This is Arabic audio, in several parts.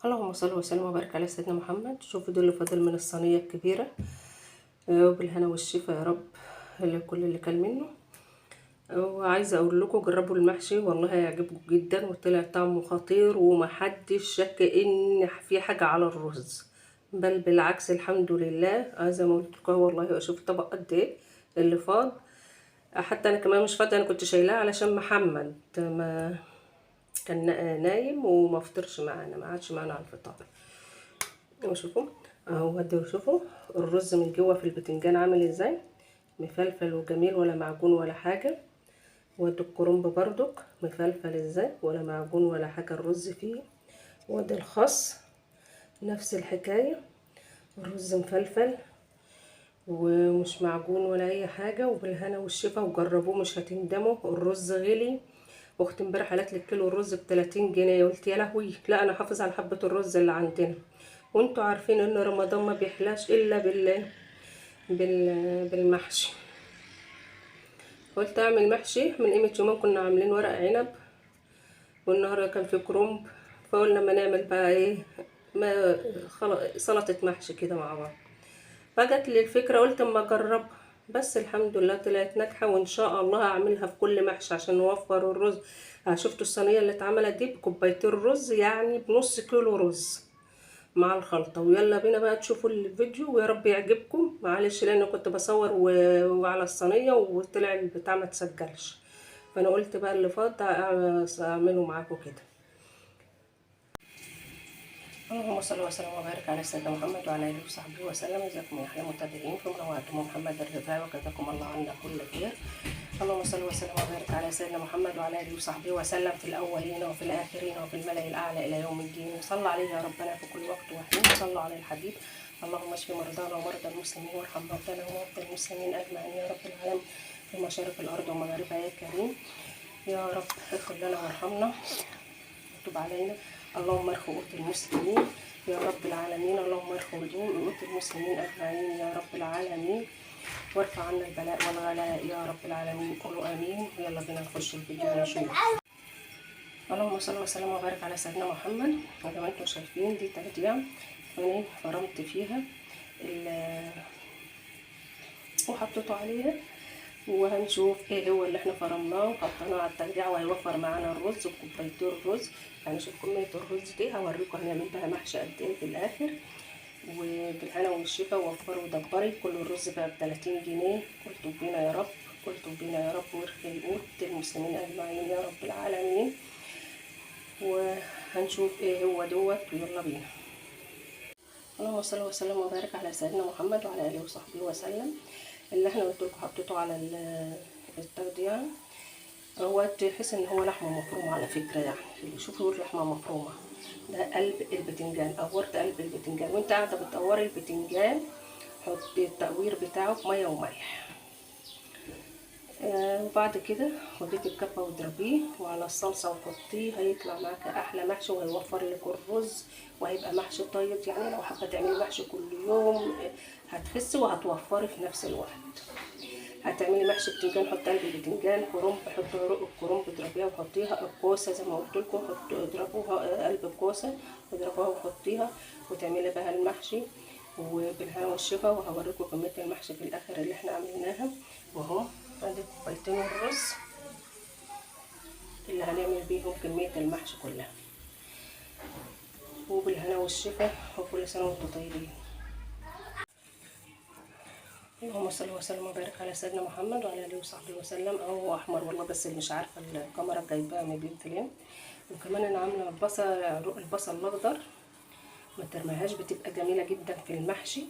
اللهم صل وسلم وبارك على سيدنا محمد. شوفوا دول اللي فاضل من الصينيه الكبيره. وبالهنا والشفا يا رب لكل اللي كل منه. وعايزه اقول لكم جربوا المحشي والله هيعجبكم جدا، وطلع طعمه خطير ومحدش شك ان في حاجه على الرز، بل بالعكس الحمد لله. عايزه ما قلت لكم والله اشوف طبق قد ايه اللي فاض. حتى انا كمان مش فاضيه، انا كنت شايلاه علشان محمد ما كان نايم وما فطرش معانا، ما عادش معانا على الفطار. وشوفوا اهو، ودي وشوفوا الرز من جوه في البتنجان عامل ازاي، مفلفل وجميل ولا معجون ولا حاجه. وادي الكرنب بردك مفلفل ازاي ولا معجون ولا حاجه الرز فيه. وادي الخس نفس الحكايه، الرز مفلفل ومش معجون ولا اي حاجه. وبالهنا والشفا وجربوه مش هتندموا. الرز غلي، واختي امبارح قالت لي كيلو الرز ب30 جنيه. قلت يا لهوي، لا انا حافظ على حبه الرز اللي عندنا. وانتوا عارفين ان رمضان ما بيحلاش الا بالمحشي. قلت اعمل محشي من قيمه يومين، كنا عاملين ورق عنب والنهارده كان في كرنب، فقلنا ما نعمل بقى ايه، ما سلطه محشي كده مع بعض. فجت لي الفكره قلت اما اجرب، بس الحمد لله طلعت ناجحه، وان شاء الله هعملها في كل محشي عشان نوفر الرز. شفتوا الصينيه اللي اتعملت دي بكوبايتين رز، يعني بنص كيلو رز مع الخلطة. ويلا بينا بقى تشوفوا الفيديو ويا رب يعجبكم. معلش لان كنت بصور وعلى الصينية وطلع البتاع ما تسجلش، فانا قلت بقى اللي فات اعمله معاكم كده. اللهم صل وسلم وبارك على سيدنا محمد وعلى اله وصحبه وسلم. جزاكم يا احلى متابعين في منورتم محمد الرفاعي، وجزاكم الله عنا كل خير. اللهم صل وسلم وبارك على سيدنا محمد وعلى اله وصحبه وسلم في الاولين وفي الاخرين وفي الملأ الاعلى الى يوم الدين. وصلى عليه يا ربنا في كل وقت وحين، صلوا على الحبيب. اللهم اشف مرضانا ومرضى المسلمين، وارحم موتانا وموتى المسلمين اجمعين يا رب العالمين، في مشارق الارض ومغاربها يا كريم يا رب. اغفر لنا وارحمنا وتب علينا. اللهم ارحم قوت المسلمين يا رب العالمين. اللهم ارحم قوت المسلمين اجمعين يا رب العالمين، وارفع عنا البلاء والغلاء يا رب العالمين. قولوا امين. يلا بينا نخش الفيديو ونشوف. اللهم صل وسلم وبارك على سيدنا محمد. زي ما انتم شايفين دي تغذيه انا فرمت فيها وحطيته عليها، وهنشوف ايه هو اللي احنا فرمناه وحطيناه على التجديع، وهيوفر معانا الرز بكوبايتين الرز. يعني شوف كميه الرز دي، هوريكم هنعمل بها محشي قد ايه في الاخر. وبالهنا والشفا. وفروا ودبري كل الرز بقى ب30 جنيه. قلتوا بينا يا رب، قلتوا بينا يا رب، ويرخي قوت المسلمين اجمعين يا رب العالمين. وهنشوف ايه هو دوت، ويلا بينا. اللهم صل وسلم وبارك على سيدنا محمد وعلى اله وصحبه وسلم. اللي احنا قلت لكم حطيته على التغذيه، هو تحس ان هو لحمه مفرومه على فكره. يعني اللي شوفوا لحمه مفرومه، ده قلب البتنجان. قورت قلب البتنجان، وانت قاعده بتقوري البتنجان حطي التقوير بتاعه في ميه وملح. وبعد كده خديه في الكبه واضربيه وعلى الصلصه وحطيه، هيطلع معاك احلى محشي، وهيوفر لك الرز، وهيبقى محشي طيب. يعني لو حابه تعملي محشي كل يوم هتخسي وهتوفري في نفس الوقت. هتعملي محشي بتنجان، حطي قلب البتنجان، كرنب، حطي عروق الكرنب اضربيها وحطيها، الكوسه زي ما قلت لكم اضربوها قلب الكوسه واضربوها وحطيها، وتعملي بها المحشي وبالهنا والشفا. وهوريكم كميه المحشي في الاخر اللي احنا عملناها. واهو عندي كوبايتين الرز اللي هنعمل بيهم كميه المحشي كلها. وبالهنا والشفا، وكل سنه وانتم طيبين. اللهم صل وسلم وبارك على سيدنا محمد وعلى اله وصحبه وسلم. هو احمر والله، بس اللي مش عارفه الكاميرا جايباه من بنت لين. وكمان انا عامله البصل الاخضر، ما ترميهاش، بتبقى جميله جدا في المحشي.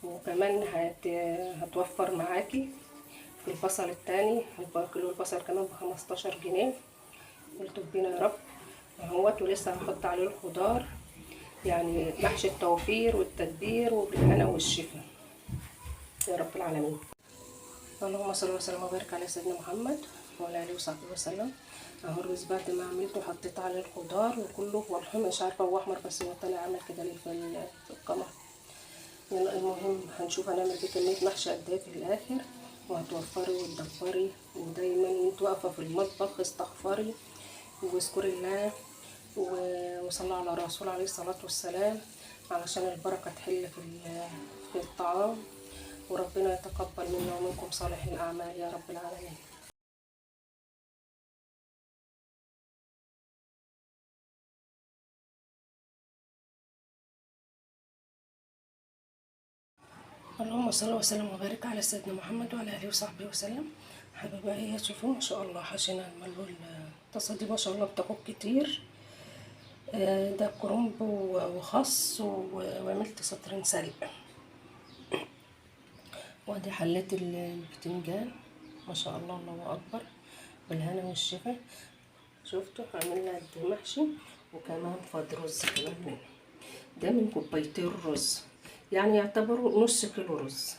وكمان هتوفر معاكي في البصل التاني. كيلو البصل كمان ب15 جنيه. قلت بينا يا رب اهوت. ولسه هحط عليه الخضار، يعني محشي التوفير والتدبير وبالهنا والشفا يا رب العالمين. اللهم صل وسلم وبارك على سيدنا محمد وعلى اله وصحبه وسلم. اهو الرز بعد ما عملته حطيت عليه الخضار وكله. والله مش عارفه هو احمر، بس هو طالع عامل كده ليه في القمر. يلا المهم هنشوف هنعمل بيه كميه محشي قد ايه في الاخر. وهتوفري وتدبري، ودايما وانت واقفه في المطبخ استغفري واذكري الله وصلى على الرسول عليه الصلاة والسلام علشان البركة تحل في الطعام، وربنا يتقبل منا ومنكم صالح الأعمال يا رب العالمين. اللهم صل وسلم وبارك على سيدنا محمد وعلى اله وصحبه وسلم. حبايبي هي تشوفوا ما شاء الله حشينا الملول. الطاسه دي ما شاء الله بتاخد كتير. ده كرنب وخس وعملت سطرين سلق. وادي حليت البتنجان ما شاء الله، الله اكبر، بالهنا والشفا. شفتوا عملنا قد محشي، وكمان فاض رز كمان منه. ده من كوبايتين رز، يعني يعتبروا نص كيلو رز.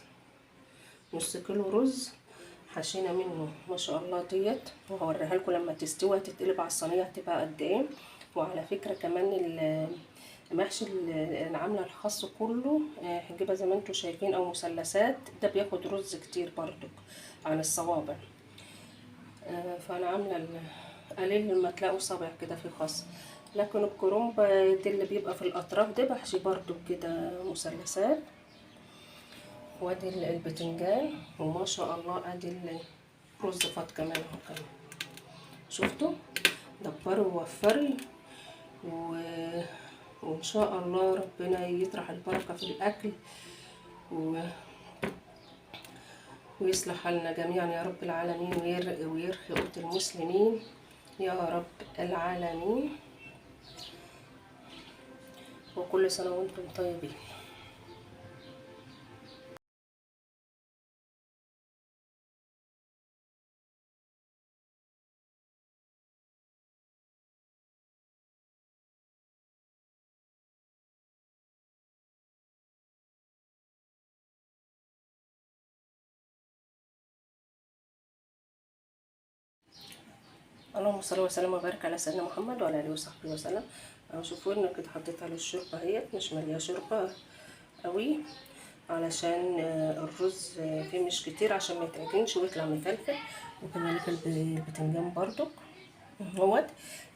نص كيلو رز حشينا منه ما شاء الله ديت، وهوريها لكم لما تستوي هتتقلب على الصينيه هتبقى قد ايه. وعلى فكره كمان المحشي اللي انا عامله الخس كله هنجيبها زي ما انتم شايفين او مثلثات، ده بياخد رز كتير برضو عن الصوابع. فانا عامله قليل لما تلاقوا صابع كده في خس. لكن الكرنب ده اللي بيبقى في الاطراف ده بحشي برضو كده مثلثات. وادي البتنجان وما شاء الله ادي الرز فات كمان اهو كمان. شفتوا دبري ووفري وان شاء الله ربنا يطرح البركه في الاكل ويصلح حالنا جميعا يا رب العالمين، ويرخي قوت المسلمين يا رب العالمين. وكل سنه وانتم طيبين. اللهم صل وسلم وبارك على سيدنا محمد وعلى اله وصحبه وسلم. شوفوا لنا كده حطيت على الشوربه اهيت، مش ماليه شوربه قوي علشان الرز فيه مش كتير عشان ما يتعجنش ويطلع مفلفل. وكذلك البتنجان برضو اهوت،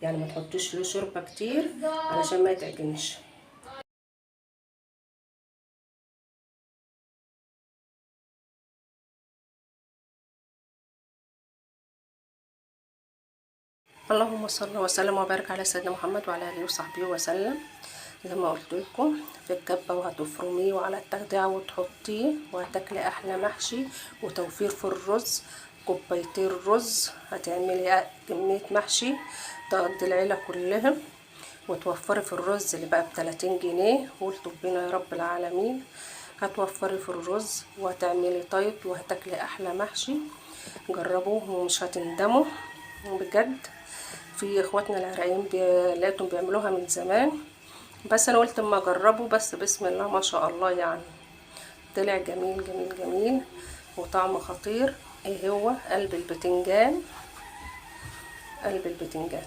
يعني ما تحطوش له شوربه كتير علشان ما يتعجنش. اللهم صل وسلم وبارك على سيدنا محمد وعلى اله وصحبه وسلم. زي ما قلت لكم في الكبه، وهتفرميه وعلى التخديعه وتحطيه وهتاكلي احلى محشي. وتوفير في الرز، كوبايتين رز هتعملي كميه محشي تقضي العيله كلها. وتوفري في الرز اللي بقى ب30 جنيه، قلت ربنا يا رب العالمين. هتوفري في الرز وهتعملي طيب وهتاكلي احلى محشي. جربوه ومش هتندموا بجد. في اخواتنا العراقيين لقيتهم بيعملوها من زمان، بس انا قلت اما اجربه. بس بسم الله ما شاء الله، يعني طلع جميل جميل جميل وطعم خطير. ايه هو قلب البتنجان. قلب البتنجان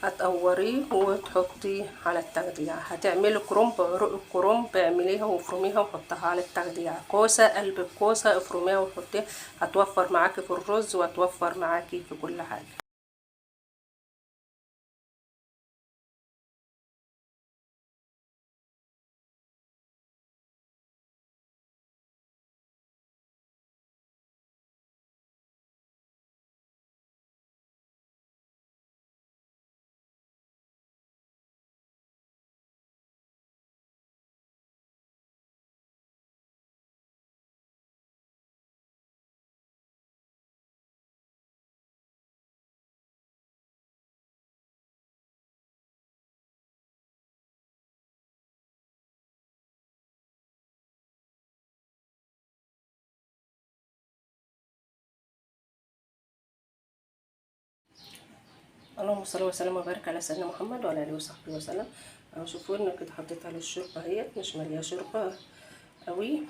هتقوريه وتحطيه على التخديعه. هتعملي كرنب، عروق الكرنب اعمليها وافرميها وحطها على التخديعه. كوسه، قلب الكوسه افرميها وحطيها، هتوفر معاكي في الرز وهتوفر معاكي في كل حاجه. اللهم صل وسلم وبارك على سيدنا محمد وعلى اله وصحبه وسلم. شوفوا لنا كده حطيت على الشوربه اهيت، مش ماليه شوربه قوي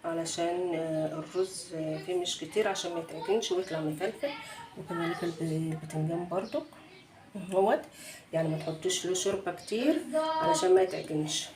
علشان الرز فيه مش كتير عشان ما يتعجنش ويطلع مفلفل. وكذلك البتنجان برضو اهوت، يعني ما تحطوش له شوربه كتير علشان ما يتعجنش.